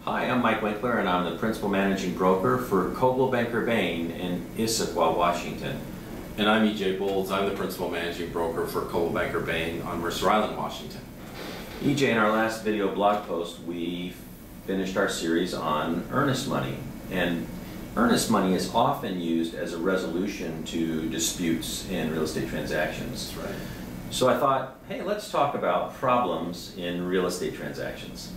Hi, I'm Mike Winkler, and I'm the Principal Managing Broker for CBBain in Issaquah, Washington. And I'm E.J. Bowles. I'm the Principal Managing Broker for CBBain on Mercer Island, Washington. E.J., in our last video blog post, we finished our series on earnest money. And earnest money is often used as a resolution to disputes in real estate transactions. That's right. So I thought, hey, let's talk about problems in real estate transactions.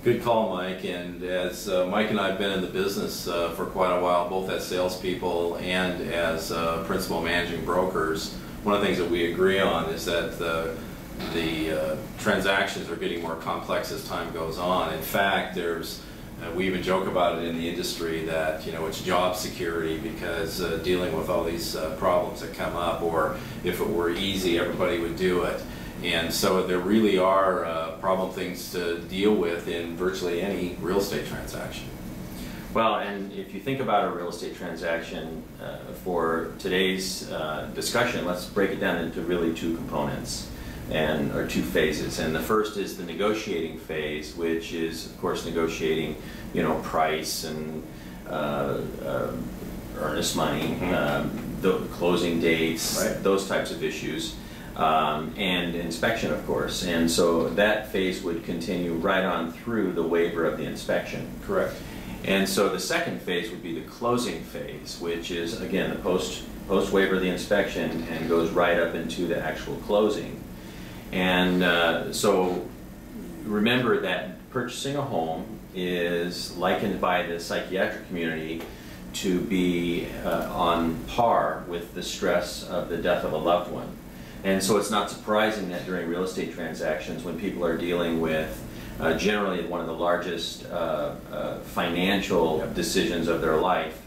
Good call, Mike. And as Mike and I have been in the business for quite a while, both as salespeople and as principal managing brokers, one of the things that we agree on is that the transactions are getting more complex as time goes on. In fact, we even joke about it in the industry that it's job security, because dealing with all these problems that come up, or if it were easy, everybody would do it. And so there really are problem things to deal with in virtually any real estate transaction. Well, and if you think about a real estate transaction for today's discussion, let's break it down into really two components, or two phases. And the first is the negotiating phase, which is, of course, negotiating, price and earnest money, the closing dates, right, those types of issues. And inspection, of course. And so that phase would continue right on through the waiver of the inspection. Correct. And so the second phase would be the closing phase, which is, again, the post waiver of the inspection, and goes right up into the actual closing. And so remember that purchasing a home is likened by the psychiatric community to be on par with the stress of the death of a loved one. And so it's not surprising that during real estate transactions, when people are dealing with generally one of the largest financial decisions of their life,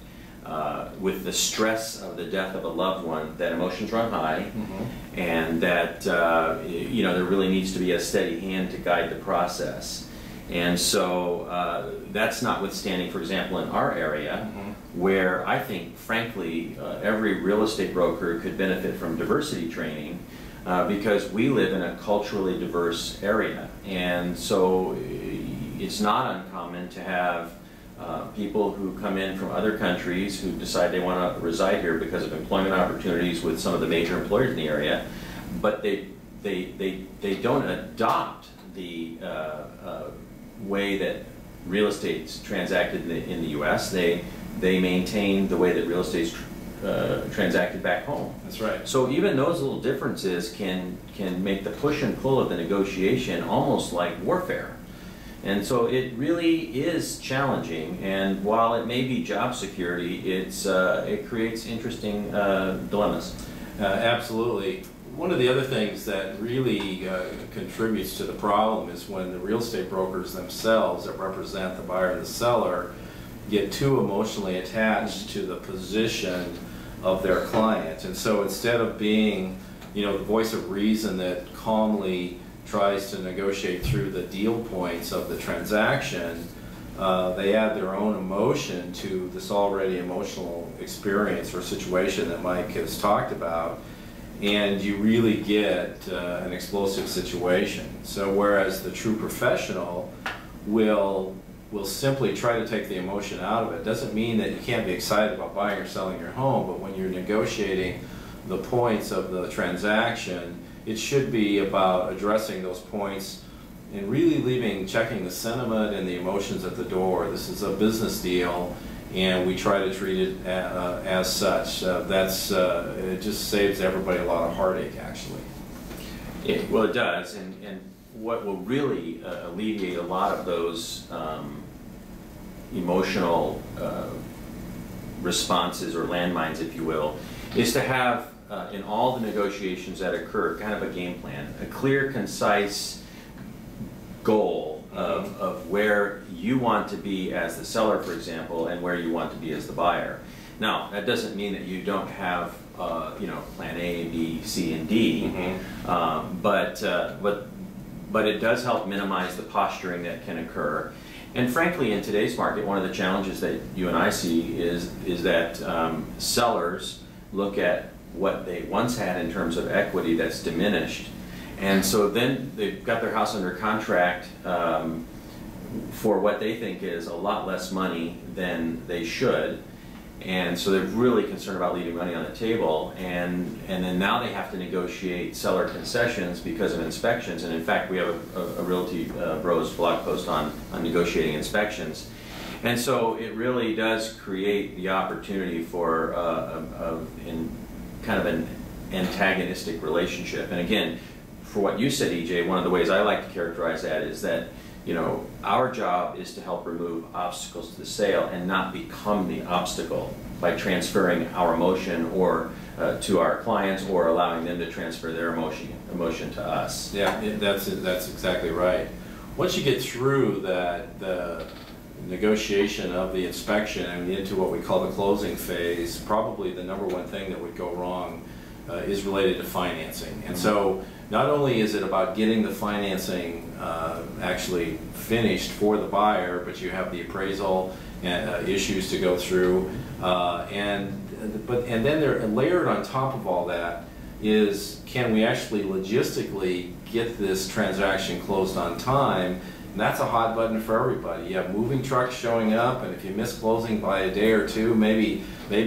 with the stress of the death of a loved one, that emotions run high, and that there really needs to be a steady hand to guide the process. And so that's notwithstanding, for example, in our area, where I think, frankly, every real estate broker could benefit from diversity training, because we live in a culturally diverse area. And so it's not uncommon to have people who come in from other countries who decide they want to reside here because of employment opportunities with some of the major employers in the area, but they don't adopt the way that real estate's transacted in the U.S. They maintain the way that real estate's transacted back home. That's right. So even those little differences can make the push and pull of the negotiation almost like warfare. And so it really is challenging, and while it may be job security, it creates interesting dilemmas. Absolutely. One of the other things that really contributes to the problem is when the real estate brokers themselves that represent the buyer and the seller get too emotionally attached to the position of their client. And so instead of being the voice of reason that calmly tries to negotiate through the deal points of the transaction, they add their own emotion to this already emotional experience or situation that Mike has talked about, and you really get an explosive situation. So whereas the true professional will simply try to take the emotion out of it, doesn't mean that you can't be excited about buying or selling your home, but when you're negotiating the points of the transaction, it should be about addressing those points and really checking the sentiment and the emotions at the door. This is a business deal, and we try to treat it as such. It just saves everybody a lot of heartache, actually. Well, it does, and what will really alleviate a lot of those emotional responses, or landmines, if you will, is to have in all the negotiations that occur kind of a game plan, a clear, concise goal of where you want to be as the seller, for example, and where you want to be as the buyer. Now, that doesn't mean that you don't have plan A, B, C, and D, but it does help minimize the posturing that can occur. And frankly, in today's market, one of the challenges that you and I see is that sellers look at what they once had in terms of equity that's diminished, and so then they've got their house under contract for what they think is a lot less money than they should. And so they're really concerned about leaving money on the table, and then now they have to negotiate seller concessions because of inspections. And in fact, we have a Realty Bros blog post on negotiating inspections. And so it really does create the opportunity for kind of an antagonistic relationship. And again, for what you said, EJ, one of the ways I like to characterize that is that, you know, our job is to help remove obstacles to the sale and not become the obstacle by transferring our emotion or to our clients, or allowing them to transfer their emotion to us. Yeah, that's exactly right. Once you get through the negotiation of the inspection and into what we call the closing phase, probably the number one thing that would go wrong is related to financing. And so not only is it about getting the financing actually finished for the buyer, but you have the appraisal issues to go through, and then they're layered on top of all that is, can we actually logistically get this transaction closed on time? And that's a hot button for everybody. You have moving trucks showing up, and if you miss closing by a day or two, maybe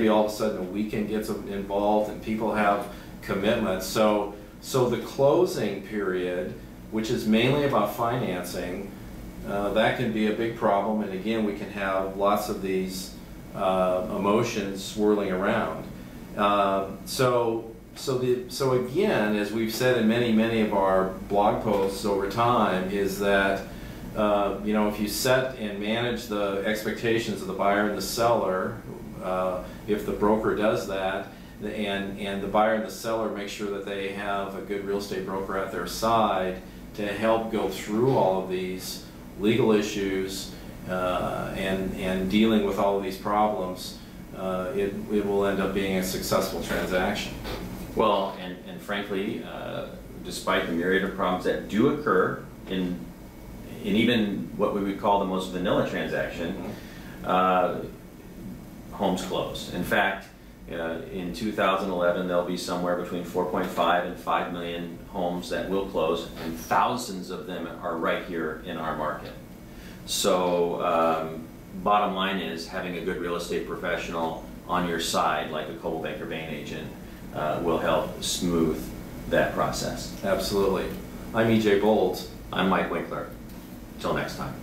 all of a sudden a weekend gets involved and people have commitments. So the closing period, which is mainly about financing, that can be a big problem. And again, we can have lots of these emotions swirling around. So again, as we've said in many of our blog posts over time, is that you know, if you set and manage the expectations of the buyer and the seller, if the broker does that, and the buyer and the seller make sure that they have a good real estate broker at their side to help go through all of these legal issues and dealing with all of these problems, it will end up being a successful transaction. Well, and frankly, despite the myriad of problems that do occur in even what we would call the most vanilla transaction, homes close. In fact, in 2011, there'll be somewhere between 4.5 and 5 million homes that will close, and thousands of them are right here in our market. So bottom line is, having a good real estate professional on your side, like a Coldwell Banker Bain agent, will help smooth that process. Absolutely. I'm EJ Bolts. I'm Mike Winkler. Till next time.